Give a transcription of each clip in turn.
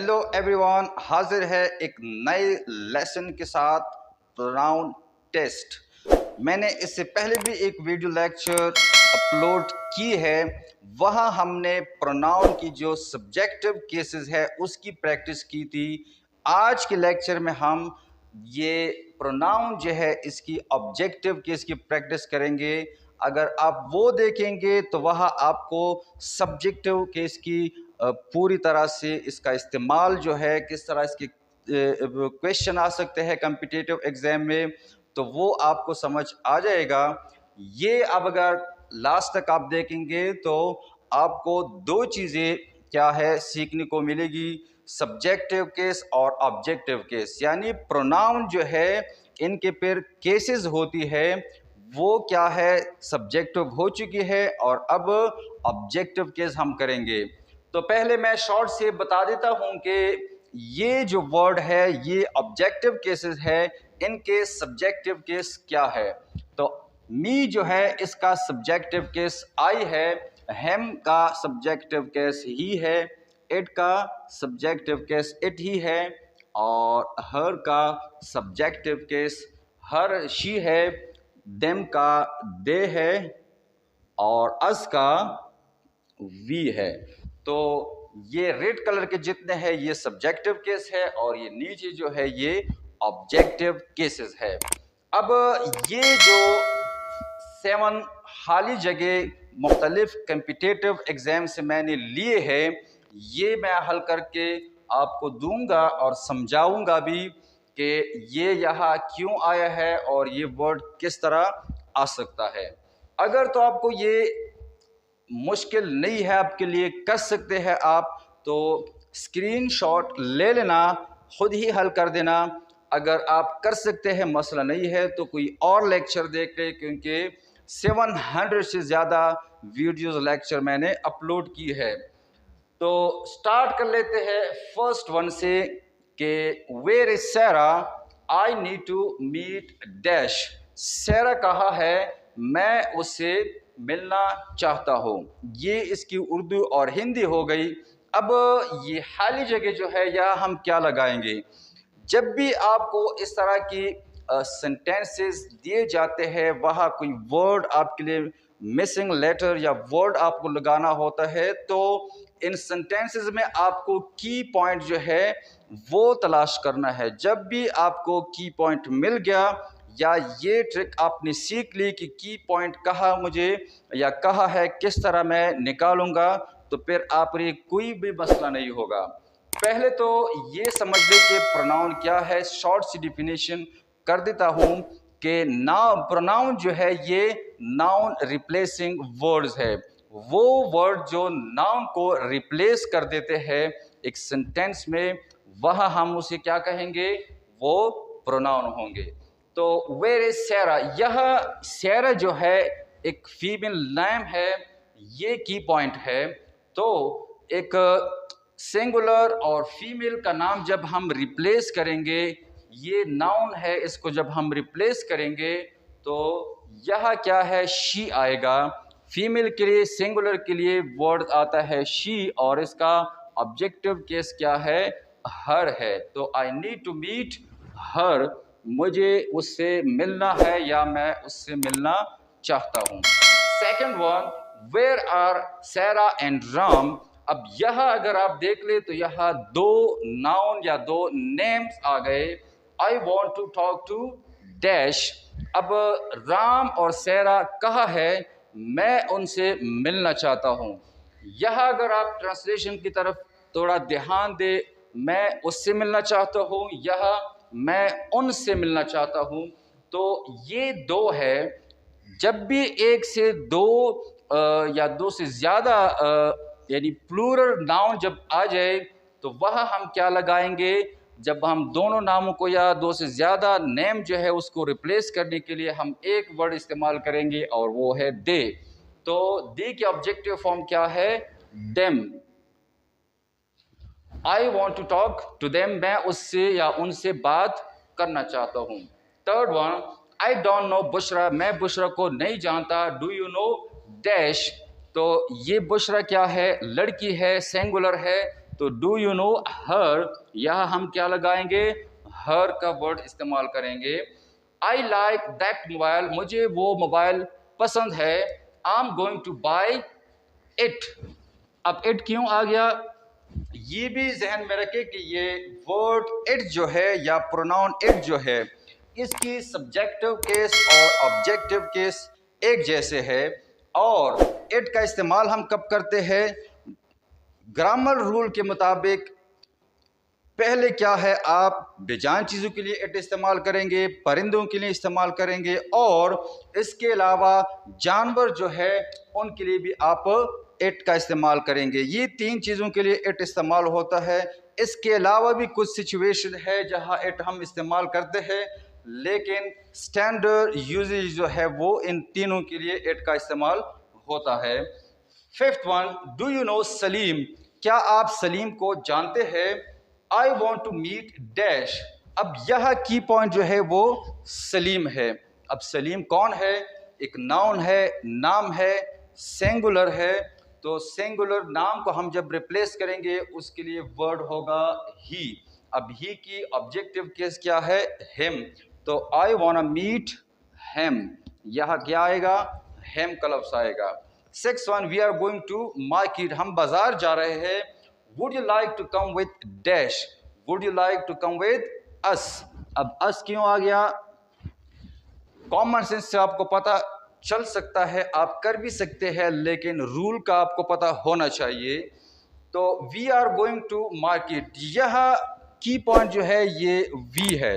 Hello everyone, हाजिर है एक नए लेसन के साथ प्रोनाउन टेस्ट। मैंने इससे पहले भी एक वीडियो लेक्चर अपलोड की है। वहाँ हमने प्रोनाउन की जो सब्जेक्टिव केसेस है उसकी प्रैक्टिस की थी। आज के लेक्चर में हम ये प्रोनाउन जो है इसकी ऑब्जेक्टिव केस की प्रैक्टिस करेंगे। अगर आप वो देखेंगे तो वहाँ आपको सब्जेक्टिव केस की पूरी तरह से इसका इस्तेमाल जो है, किस तरह इसके क्वेश्चन आ सकते हैं कॉम्पिटिटिव एग्जाम में, तो वो आपको समझ आ जाएगा। ये अब अगर लास्ट तक आप देखेंगे तो आपको दो चीज़ें क्या है सीखने को मिलेगी, सब्जेक्टिव केस और ऑब्जेक्टिव केस। यानी प्रोनाउन जो है इनके फिर केसेस होती है वो क्या है सब्जेक्टिव हो चुकी है और अब ऑब्जेक्टिव केस हम करेंगे। तो पहले मैं शॉर्ट से बता देता हूं कि ये जो वर्ड है ये ऑब्जेक्टिव केसेस है, इनके सब्जेक्टिव केस क्या है। तो मी जो है इसका सब्जेक्टिव केस आई है, हेम का सब्जेक्टिव केस ही है, इट का सब्जेक्टिव केस इट ही है, और हर का सब्जेक्टिव केस हर शी है, देम का दे है, और अस का वी है। तो ये रेड कलर के जितने हैं ये सब्जेक्टिव केस है और ये नीचे जो है ये ऑब्जेक्टिव केसेस है। अब ये जो 7 खाली जगह मुख्तलिफ कम्पिटिटिव एग्जाम से मैंने लिए हैं ये मैं हल करके आपको दूंगा और समझाऊंगा भी कि ये यहाँ क्यों आया है और ये वर्ड किस तरह आ सकता है। अगर तो आपको ये मुश्किल नहीं है आपके लिए, कर सकते हैं आप, तो स्क्रीनशॉट ले लेना, खुद ही हल कर देना। अगर आप कर सकते हैं मसला नहीं है तो कोई और लेक्चर देख ले, क्योंकि 700 से ज़्यादा वीडियोस लेक्चर मैंने अपलोड की है। तो स्टार्ट कर लेते हैं फर्स्ट वन से कि where is Sarah, I need to meet dash. Sarah कहा है, मैं उससे मिलना चाहता हूँ। ये इसकी उर्दू और हिंदी हो गई। अब ये खाली जगह जो है यह हम क्या लगाएंगे। जब भी आपको इस तरह की सेंटेंसेस दिए जाते हैं वहाँ कोई वर्ड आपके लिए मिसिंग लेटर या वर्ड आपको लगाना होता है, तो इन सेंटेंसेस में आपको की पॉइंट जो है वो तलाश करना है। जब भी आपको की पॉइंट मिल गया या ये ट्रिक आपने सीख ली कि की पॉइंट कहाँ मुझे या कहाँ है, किस तरह मैं निकालूंगा, तो फिर आप ये कोई भी मसला नहीं होगा। पहले तो ये समझ ले कि प्रोनाउन क्या है। शॉर्ट सी डिफिनेशन कर देता हूँ कि प्रोनाउन जो है ये नाउन रिप्लेसिंग वर्ड्स है। वो वर्ड जो नाउन को रिप्लेस कर देते हैं एक सेंटेंस में, वह हम उसे क्या कहेंगे, वो प्रोनाउन होंगे। तो वेयर इज सैरा, यह सैरा जो है एक फीमेल नेम है, ये की पॉइंट है। तो एक सिंगुलर और फीमेल का नाम जब हम रिप्लेस करेंगे, ये नाउन है, इसको जब हम रिप्लेस करेंगे तो यह क्या है, शी आएगा। फीमेल के लिए सिंगुलर के लिए वर्ड आता है शी और इसका ऑब्जेक्टिव केस क्या है, हर है। तो I need to meet her, मुझे उससे मिलना है या मैं उससे मिलना चाहता हूँ। Second one, where are Sarah and Ram. अब यह अगर आप देख ले तो यह दो नाउन या दो नेम्स आ गए। I want to talk to dash. अब राम और सैरा कहा है, मैं उनसे मिलना चाहता हूँ। यह अगर आप ट्रांसलेशन की तरफ थोड़ा ध्यान दे, मैं उससे मिलना चाहता हूँ, यह मैं उनसे मिलना चाहता हूँ, तो ये दो है। जब भी एक से दो या दो से ज़्यादा यानी प्लूरल नाउन जब आ जाए तो वह हम क्या लगाएंगे, जब हम दोनों नामों को या दो से ज़्यादा नेम जो है उसको रिप्लेस करने के लिए हम एक वर्ड इस्तेमाल करेंगे और वो है दे। तो दे की ऑब्जेक्टिव फॉर्म क्या है, them. I want to talk to them, मैं उससे या उनसे बात करना चाहता हूँ। Third one, I don't know Bushra, मैं बुशरा को नहीं जानता। Do you know dash. तो ये बुशरा क्या है, लड़की है, सिंगुलर है, तो डू यू नो हर, यह हम क्या लगाएंगे, हर का वर्ड इस्तेमाल करेंगे। आई लाइक दैट मोबाइल, मुझे वो मोबाइल पसंद है। I am going to buy it. अब इट क्यों आ गया, ये भी जहन में रखे कि ये वर्ड इट जो है या प्रोनाउन इट जो है, इसकी सब्जेक्टिव केस और ऑब्जेक्टिव केस एक जैसे है। और इट का इस्तेमाल हम कब करते हैं, ग्रामर रूल के मुताबिक पहले क्या है, आप बेजान चीज़ों के लिए इट इस्तेमाल करेंगे, परिंदों के लिए इस्तेमाल करेंगे, और इसके अलावा जानवर जो है उनके लिए भी आप इट का इस्तेमाल करेंगे। ये तीन चीज़ों के लिए इट इस्तेमाल होता है। इसके अलावा भी कुछ सिचुएशन है जहां इट हम इस्तेमाल करते हैं, लेकिन स्टैंडर्ड यूजेज जो है वो इन तीनों के लिए इट का इस्तेमाल होता है। Fifth one, do you know Salim, क्या आप सलीम को जानते हैं। I want to meet dash. अब यह की पॉइंट जो है वो सलीम है। अब सलीम कौन है, एक नाउन है, नाम है, सिंगुलर है। तो सिंगुलर नाम को हम जब रिप्लेस करेंगे उसके लिए वर्ड होगा ही। अब ही की ऑब्जेक्टिव केस क्या है, हिम। तो I want to meet him, यह क्या आएगा, हिम का लफ्ज़ आएगा। Six one, we are going to market, हम बाजार जा रहे हैं। Would you like to come with dash, would you like to come with us. अब अस क्यों आ गया, कॉमन सेंस से आपको पता चल सकता है, आप कर भी सकते हैं, लेकिन रूल का आपको पता होना चाहिए। तो we are going to market, यह की पॉइंट जो है ये वी है,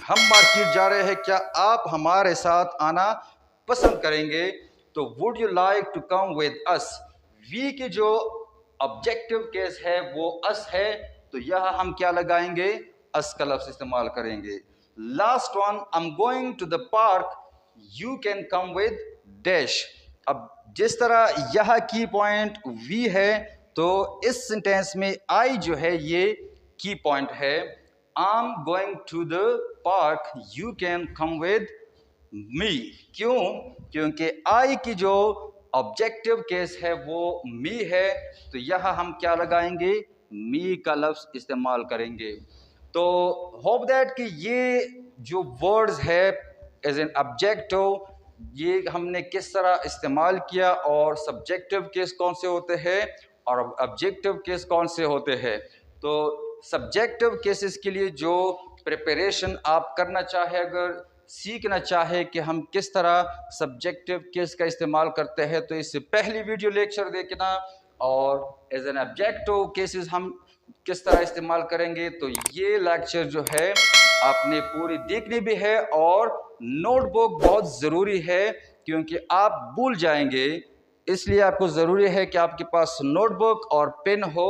हम मार्केट जा रहे हैं, क्या आप हमारे साथ आना पसंद करेंगे। तो would you like to come with us, we की जो ऑब्जेक्टिव केस है वो अस है, तो यह हम क्या लगाएंगे, अस का लफ्ज़ इस्तेमाल करेंगे। Last one, I am going to the park, you can come with dash. अब जिस तरह यह की पॉइंट वी है, तो इस सेंटेंस में आई जो है ये की पॉइंट है। I am going to the park, you can come with me. क्यों, क्योंकि आई की जो ऑब्जेक्टिव केस है वो मी है, तो यह हम क्या लगाएंगे, मी का लफ्ज़ इस्तेमाल करेंगे। तो होप दैट कि ये जो वर्ड्स है एज एन ऑब्जेक्टिव, ये हमने किस तरह इस्तेमाल किया, और सब्जेक्टिव केस कौन से होते हैं और ऑब्जेक्टिव केस कौन से होते हैं। तो सब्जेक्टिव केसेस के लिए जो प्रिपरेशन आप करना चाहे, अगर सीखना चाहे कि हम किस तरह सब्जेक्टिव केस का इस्तेमाल करते हैं, तो इससे पहली वीडियो लेक्चर देखना, और एज एन ऑब्जेक्टिव केसेस हम किस तरह इस्तेमाल करेंगे, तो ये लेक्चर जो है आपने पूरी देखनी भी है। और नोटबुक बहुत ज़रूरी है, क्योंकि आप भूल जाएंगे, इसलिए आपको ज़रूरी है कि आपके पास नोटबुक और पेन हो।